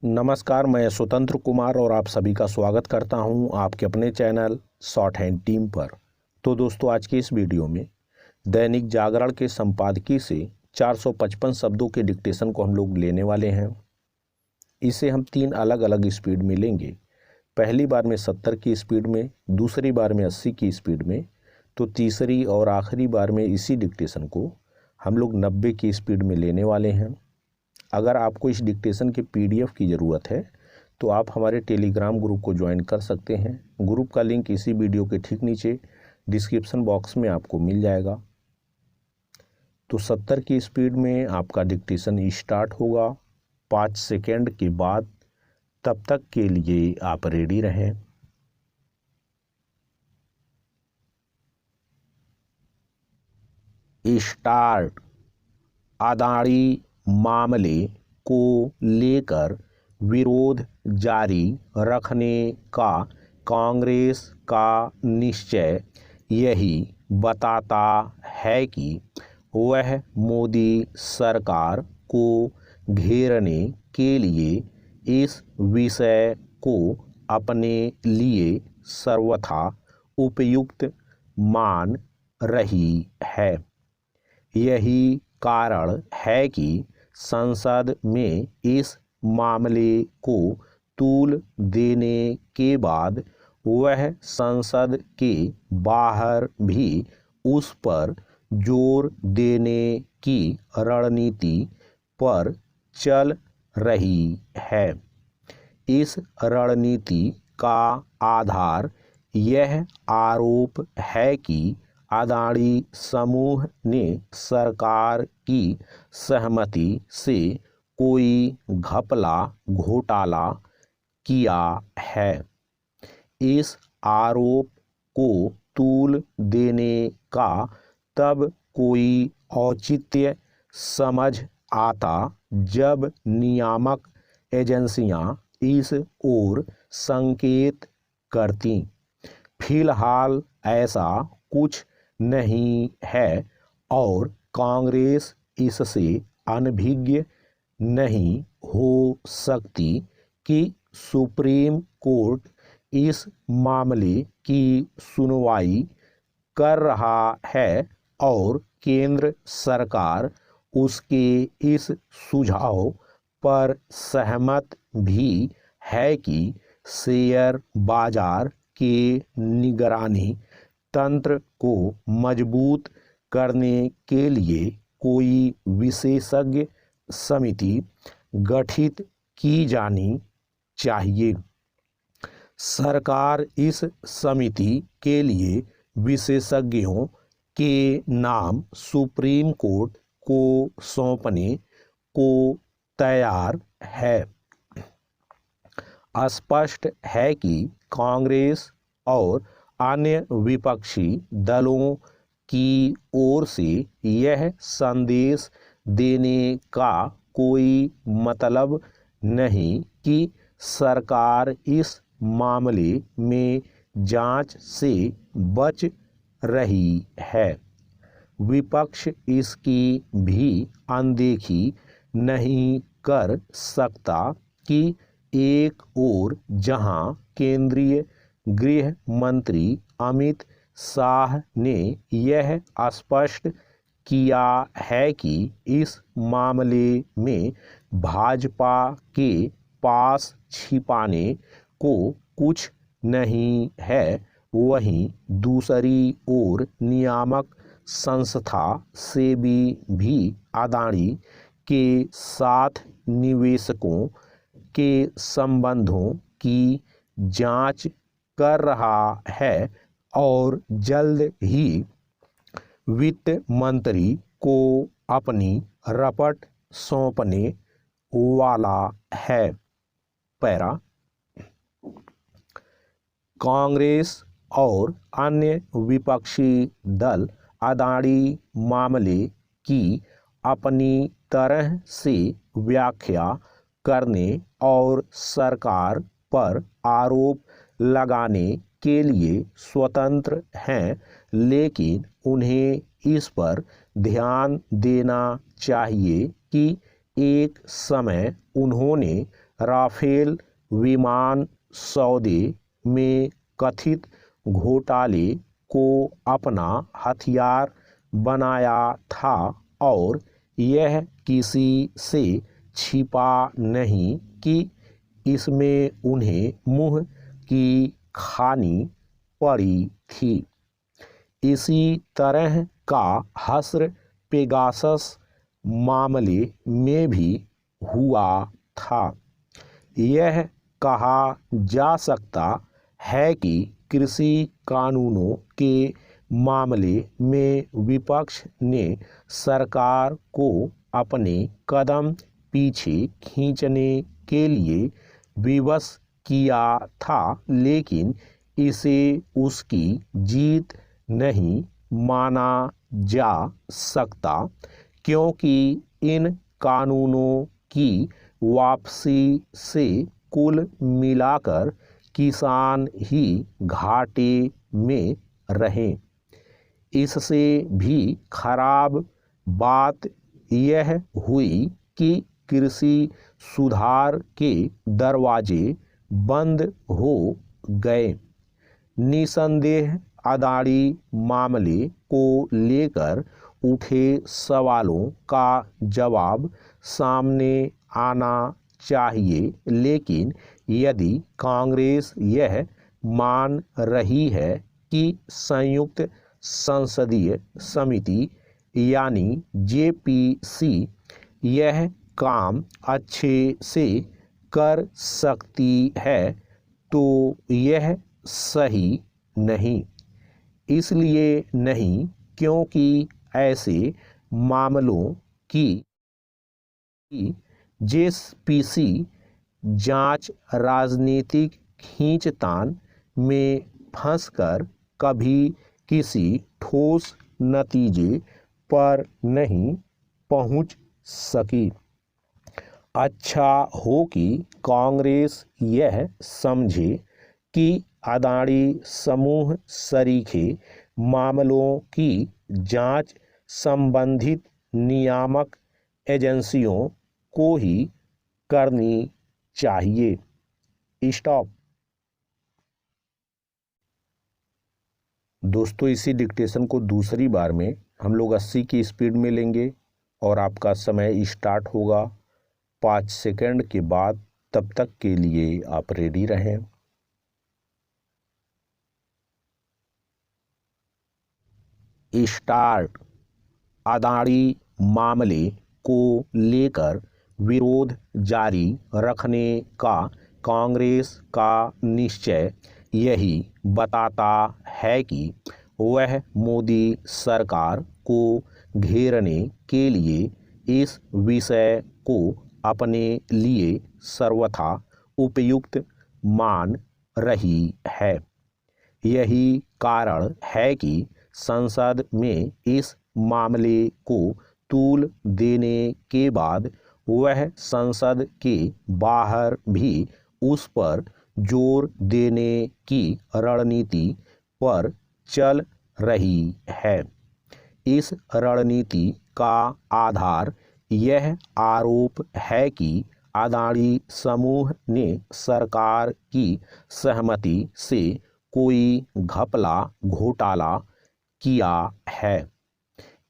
नमस्कार, मैं स्वतंत्र कुमार और आप सभी का स्वागत करता हूं आपके अपने चैनल शॉर्ट हैंड टीम पर। तो दोस्तों, आज की इस वीडियो में दैनिक जागरण के संपादकीय से 455 शब्दों के डिक्टेशन को हम लोग लेने वाले हैं। इसे हम 3 अलग अलग स्पीड में लेंगे। पहली बार में 70 की स्पीड में, दूसरी बार में 80 की स्पीड में, तो तीसरी और आखिरी बार में इसी डिक्टेशन को हम लोग 90 की स्पीड में लेने वाले हैं। अगर आपको इस डिक्टेशन के PDF की ज़रूरत है तो आप हमारे टेलीग्राम ग्रुप को ज्वाइन कर सकते हैं। ग्रुप का लिंक इसी वीडियो के ठीक नीचे डिस्क्रिप्शन बॉक्स में आपको मिल जाएगा। तो 70 की स्पीड में आपका डिक्टेशन स्टार्ट होगा 5 सेकेंड के बाद। तब तक के लिए आप रेडी रहें। स्टार्ट। अदानी मामले को लेकर विरोध जारी रखने का कांग्रेस का निश्चय यही बताता है कि वह मोदी सरकार को घेरने के लिए इस विषय को अपने लिए सर्वथा उपयुक्त मान रही है। यही कारण है कि संसद में इस मामले को तूल देने के बाद वह संसद के बाहर भी उस पर जोर देने की रणनीति पर चल रही है। इस रणनीति का आधार यह आरोप है कि अदानी समूह ने सरकार की सहमति से कोई घपला घोटाला किया है। इस आरोप को तूल देने का तब कोई औचित्य समझ आता जब नियामक एजेंसियां इस ओर संकेत करती। फिलहाल ऐसा कुछ नहीं है और कांग्रेस इससे अनभिज्ञ नहीं हो सकती कि सुप्रीम कोर्ट इस मामले की सुनवाई कर रहा है और केंद्र सरकार उसके इस सुझाव पर सहमत भी है कि शेयर बाजार के निगरानी तंत्र को मजबूत करने के लिए कोई विशेषज्ञ समिति गठित की जानी चाहिए। सरकार इस समिति के लिए विशेषज्ञों के नाम सुप्रीम कोर्ट को सौंपने को तैयार है। स्पष्ट है कि कांग्रेस और अन्य विपक्षी दलों की ओर से यह संदेश देने का कोई मतलब नहीं कि सरकार इस मामले में जांच से बच रही है। विपक्ष इसकी भी अनदेखी नहीं कर सकता कि एक ओर जहां केंद्रीय गृह मंत्री अमित शाह ने यह स्पष्ट किया है कि इस मामले में भाजपा के पास छिपाने को कुछ नहीं है, वहीं दूसरी ओर नियामक संस्था सेबी भी अदानी के साथ निवेशकों के संबंधों की जांच कर रहा है और जल्द ही वित्त मंत्री को अपनी रपट सौंपने वाला है। पैरा। कांग्रेस और अन्य विपक्षी दल अदानी मामले की अपनी तरह से व्याख्या करने और सरकार पर आरोप लगाने के लिए स्वतंत्र हैं, लेकिन उन्हें इस पर ध्यान देना चाहिए कि एक समय उन्होंने राफेल विमान सौदे में कथित घोटाले को अपना हथियार बनाया था और यह किसी से छिपा नहीं कि इसमें उन्हें मुंह की खानी पड़ी थी। इसी तरह का हश्र पेगासस मामले में भी हुआ था। यह कहा जा सकता है कि कृषि कानूनों के मामले में विपक्ष ने सरकार को अपने कदम पीछे खींचने के लिए विवश किया था, लेकिन इसे उसकी जीत नहीं माना जा सकता, क्योंकि इन कानूनों की वापसी से कुल मिलाकर किसान ही घाटे में रहे। इससे भी खराब बात यह हुई कि कृषि सुधार के दरवाजे बंद हो गए। निसंदेह अदानी मामले को लेकर उठे सवालों का जवाब सामने आना चाहिए, लेकिन यदि कांग्रेस यह मान रही है कि संयुक्त संसदीय समिति यानी जेपीसी यह काम अच्छे से कर सकती है, तो यह सही नहीं। इसलिए नहीं क्योंकि ऐसे मामलों की जेपीसी जांच राजनीतिक खींचतान में फंसकर कभी किसी ठोस नतीजे पर नहीं पहुंच सकी। अच्छा हो कि कांग्रेस यह समझे कि अदानी समूह सरीखे मामलों की जांच संबंधित नियामक एजेंसियों को ही करनी चाहिए। स्टॉप। दोस्तों, इसी डिक्टेशन को दूसरी बार में हम लोग 80 की स्पीड में लेंगे और आपका समय स्टार्ट होगा 5 सेकंड के बाद। तब तक के लिए आप रेडी रहें। स्टार्ट। अदानी मामले को लेकर विरोध जारी रखने का कांग्रेस का निश्चय यही बताता है कि वह मोदी सरकार को घेरने के लिए इस विषय को अपने लिए सर्वथा उपयुक्त मान रही है। यही कारण है कि संसद में इस मामले को तूल देने के बाद वह संसद के बाहर भी उस पर जोर देने की रणनीति पर चल रही है। इस रणनीति का आधार यह आरोप है कि अदानी समूह ने सरकार की सहमति से कोई घपला घोटाला किया है।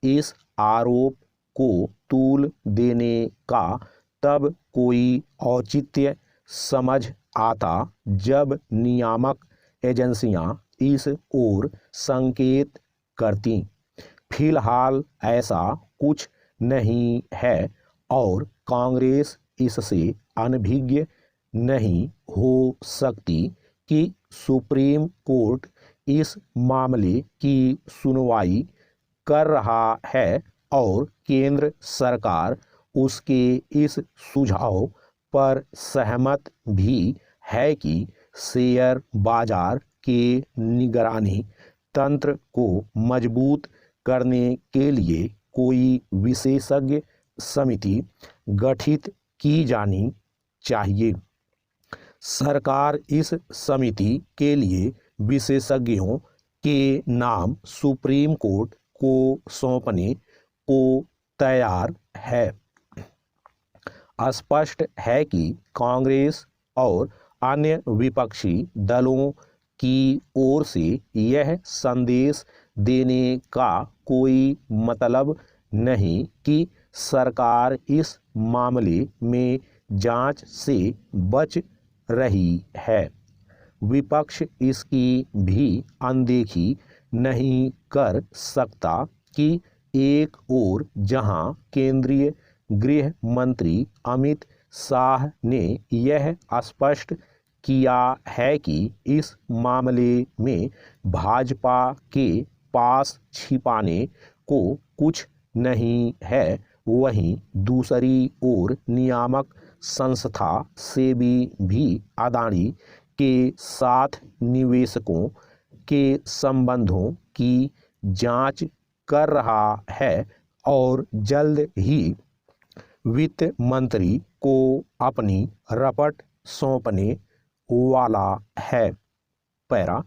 इस आरोप को तूल देने का तब कोई औचित्य समझ आता जब नियामक एजेंसियां इस ओर संकेत करती। फिलहाल ऐसा कुछ नहीं है और कांग्रेस इससे अनभिज्ञ नहीं हो सकती कि सुप्रीम कोर्ट इस मामले की सुनवाई कर रहा है और केंद्र सरकार उसके इस सुझाव पर सहमत भी है कि शेयर बाजार के निगरानी तंत्र को मजबूत करने के लिए कोई विशेषज्ञ समिति गठित की जानी चाहिए। सरकार इस समिति के लिए विशेषज्ञों के नाम सुप्रीम कोर्ट को सौंपने को तैयार है। स्पष्ट है कि कांग्रेस और अन्य विपक्षी दलों की ओर से यह संदेश देने का कोई मतलब नहीं कि सरकार इस मामले में जांच से बच रही है। विपक्ष इसकी भी अनदेखी नहीं कर सकता कि एक ओर जहां केंद्रीय गृह मंत्री अमित शाह ने यह स्पष्ट किया है कि इस मामले में भाजपा के पास छिपाने को कुछ नहीं है, वहीं दूसरी ओर नियामक संस्था सेबी भी अदानी के साथ निवेशकों के संबंधों की जांच कर रहा है और जल्द ही वित्त मंत्री को अपनी रपट सौंपने वाला है। पैरा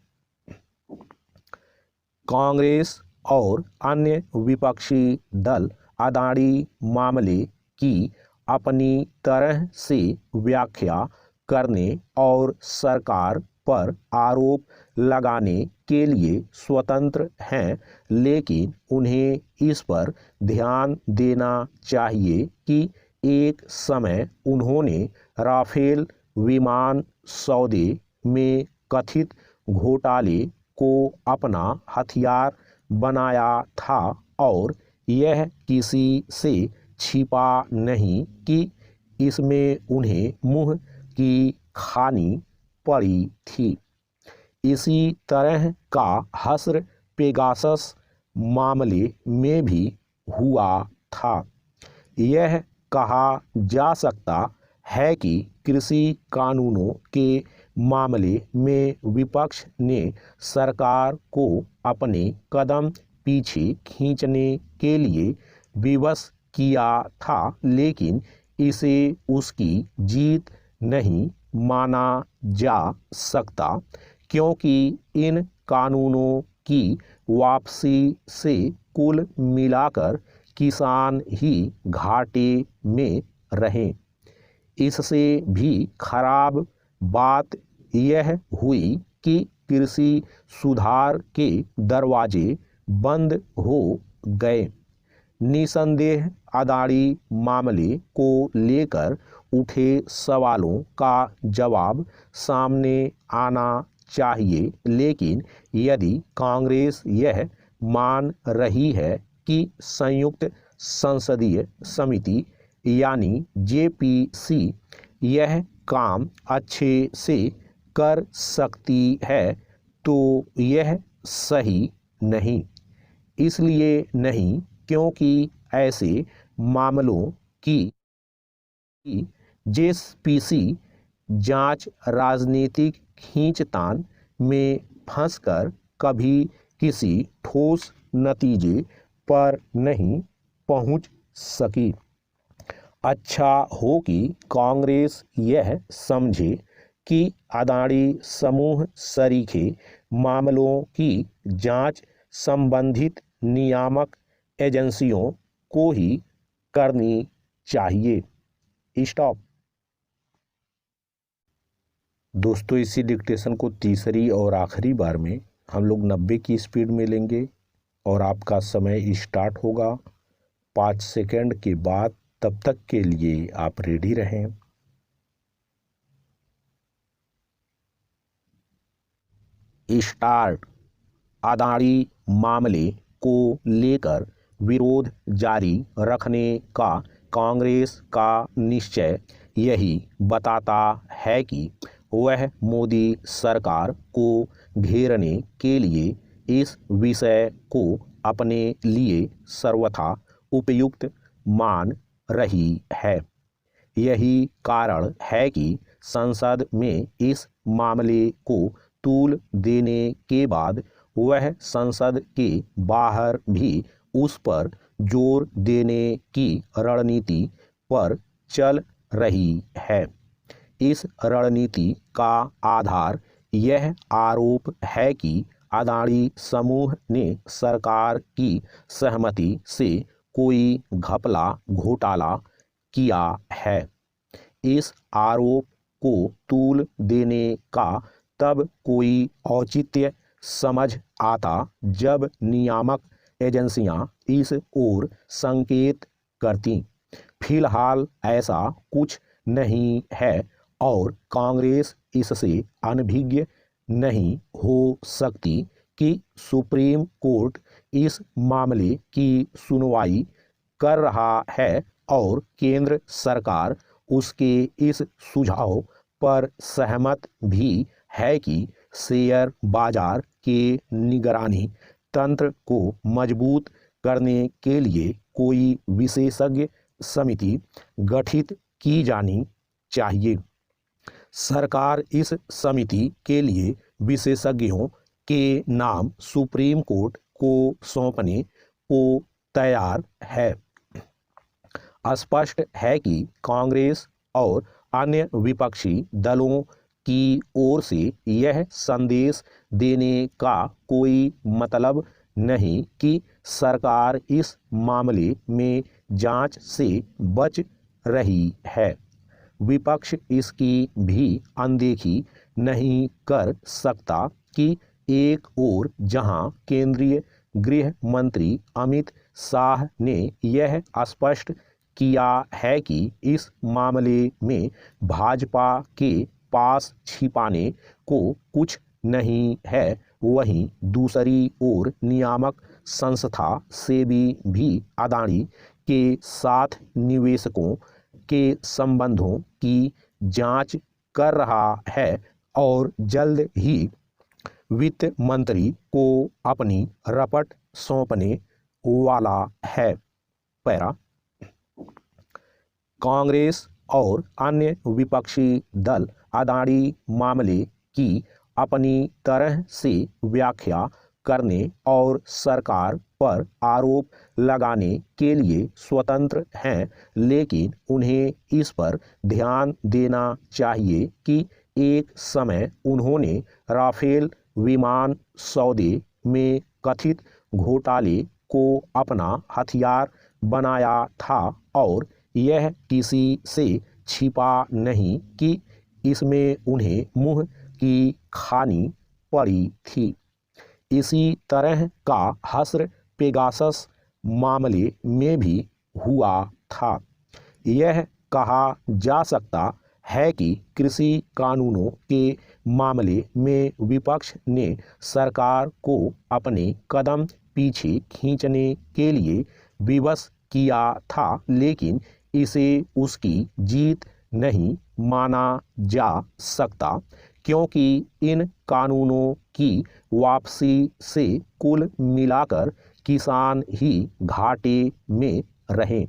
कांग्रेस और अन्य विपक्षी दल अदानी मामले की अपनी तरह से व्याख्या करने और सरकार पर आरोप लगाने के लिए स्वतंत्र हैं, लेकिन उन्हें इस पर ध्यान देना चाहिए कि एक समय उन्होंने राफेल विमान सौदे में कथित घोटाले को अपना हथियार बनाया था और यह किसी से छिपा नहीं कि इसमें उन्हें मुंह की खानी पड़ी थी। इसी तरह का हश्र पेगासस मामले में भी हुआ था। यह कहा जा सकता है कि कृषि कानूनों के मामले में विपक्ष ने सरकार को अपने कदम पीछे खींचने के लिए विवश किया था, लेकिन इसे उसकी जीत नहीं माना जा सकता, क्योंकि इन कानूनों की वापसी से कुल मिलाकर किसान ही घाटे में रहें। इससे भी खराब बात यह हुई कि कृषि सुधार के दरवाजे बंद हो गए। निसंदेह अदानी मामले को लेकर उठे सवालों का जवाब सामने आना चाहिए, लेकिन यदि कांग्रेस यह मान रही है कि संयुक्त संसदीय समिति यानी जेपीसी यह काम अच्छे से कर सकती है, तो यह सही नहीं। इसलिए नहीं क्योंकि ऐसे मामलों की जेपीसी जांच राजनीतिक खींचतान में फंसकर कभी किसी ठोस नतीजे पर नहीं पहुंच सकी। अच्छा हो कि कांग्रेस यह समझे कि अदानी समूह सरीखे मामलों की जांच संबंधित नियामक एजेंसियों को ही करनी चाहिए। स्टॉप। दोस्तों, इसी डिक्टेशन को तीसरी और आखिरी बार में हम लोग 90 की स्पीड में लेंगे और आपका समय स्टार्ट होगा 5 सेकंड के बाद। तब तक के लिए आप रेडी रहें। स्टार्ट। अदानी मामले को लेकर विरोध जारी रखने का कांग्रेस का निश्चय यही बताता है कि वह मोदी सरकार को घेरने के लिए इस विषय को अपने लिए सर्वथा उपयुक्त मान रही है। यही कारण है कि संसद में इस मामले को तूल देने के बाद वह संसद के बाहर भी उस पर जोर देने की रणनीति पर चल रही है। इस रणनीति का आधार यह आरोप है कि अदानी समूह ने सरकार की सहमति से कोई घपला घोटाला किया है। इस आरोप को तूल देने का तब कोई औचित्य समझ आता जब नियामक एजेंसियां इस ओर संकेत करती। फिलहाल ऐसा कुछ नहीं है और कांग्रेस इससे अनभिज्ञ नहीं हो सकती कि सुप्रीम कोर्ट इस मामले की सुनवाई कर रहा है और केंद्र सरकार उसके इस सुझाव पर सहमत भी है कि शेयर बाजार के निगरानी तंत्र को मजबूत करने के लिए कोई विशेषज्ञ समिति गठित की जानी चाहिए। सरकार इस समिति के लिए विशेषज्ञों के नाम सुप्रीम कोर्ट को सौंपने को तैयार है। स्पष्ट है कि कांग्रेस और अन्य विपक्षी दलों की ओर से यह संदेश देने का कोई मतलब नहीं कि सरकार इस मामले में जांच से बच रही है। विपक्ष इसकी भी अनदेखी नहीं कर सकता कि एक ओर जहां केंद्रीय गृह मंत्री अमित शाह ने यह स्पष्ट किया है कि इस मामले में भाजपा के पास छिपाने को कुछ नहीं है, वहीं दूसरी ओर नियामक संस्था सेबी भी अदानी के साथ निवेशकों के संबंधों की जांच कर रहा है और जल्द ही वित्त मंत्री को अपनी रपट सौंपने वाला है। पैरा कांग्रेस और अन्य विपक्षी दल अदानी मामले की अपनी तरह से व्याख्या करने और सरकार पर आरोप लगाने के लिए स्वतंत्र हैं, लेकिन उन्हें इस पर ध्यान देना चाहिए कि एक समय उन्होंने राफेल विमान सौदे में कथित घोटाले को अपना हथियार बनाया था और यह किसी से छिपा नहीं कि इसमें उन्हें मुंह की खानी पड़ी थी। इसी तरह का हश्र पेगासस मामले में भी हुआ था। यह कहा जा सकता है कि कृषि कानूनों के मामले में विपक्ष ने सरकार को अपने कदम पीछे खींचने के लिए विवश किया था, लेकिन इसे उसकी जीत नहीं माना जा सकता क्योंकि इन कानूनों की वापसी से कुल मिलाकर किसान ही घाटे में रहे।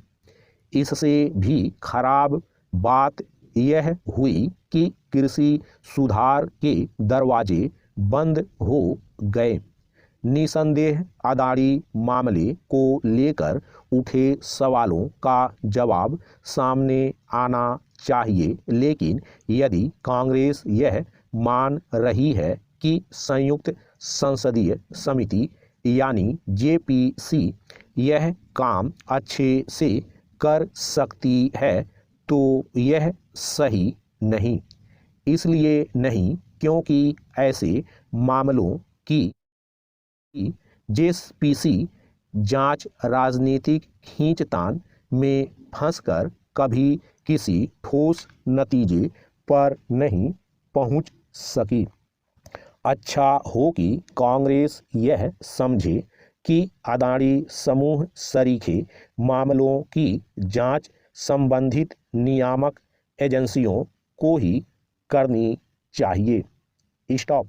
इससे भी खराब बात यह हुई कि कृषि सुधार के दरवाजे बंद हो गए। निसंदेह अदानी मामले को लेकर उठे सवालों का जवाब सामने आना चाहिए, लेकिन यदि कांग्रेस यह मान रही है कि संयुक्त संसदीय समिति यानी जेपीसी यह काम अच्छे से कर सकती है तो यह सही नहीं। इसलिए नहीं क्योंकि ऐसे मामलों की जेपीसी जांच राजनीतिक खींचतान में फंसकर कभी किसी ठोस नतीजे पर नहीं पहुंच सकी। अच्छा हो कि कांग्रेस यह समझे कि अदानी समूह सरीखे मामलों की जांच संबंधित नियामक एजेंसियों को ही करनी चाहिए। स्टॉप।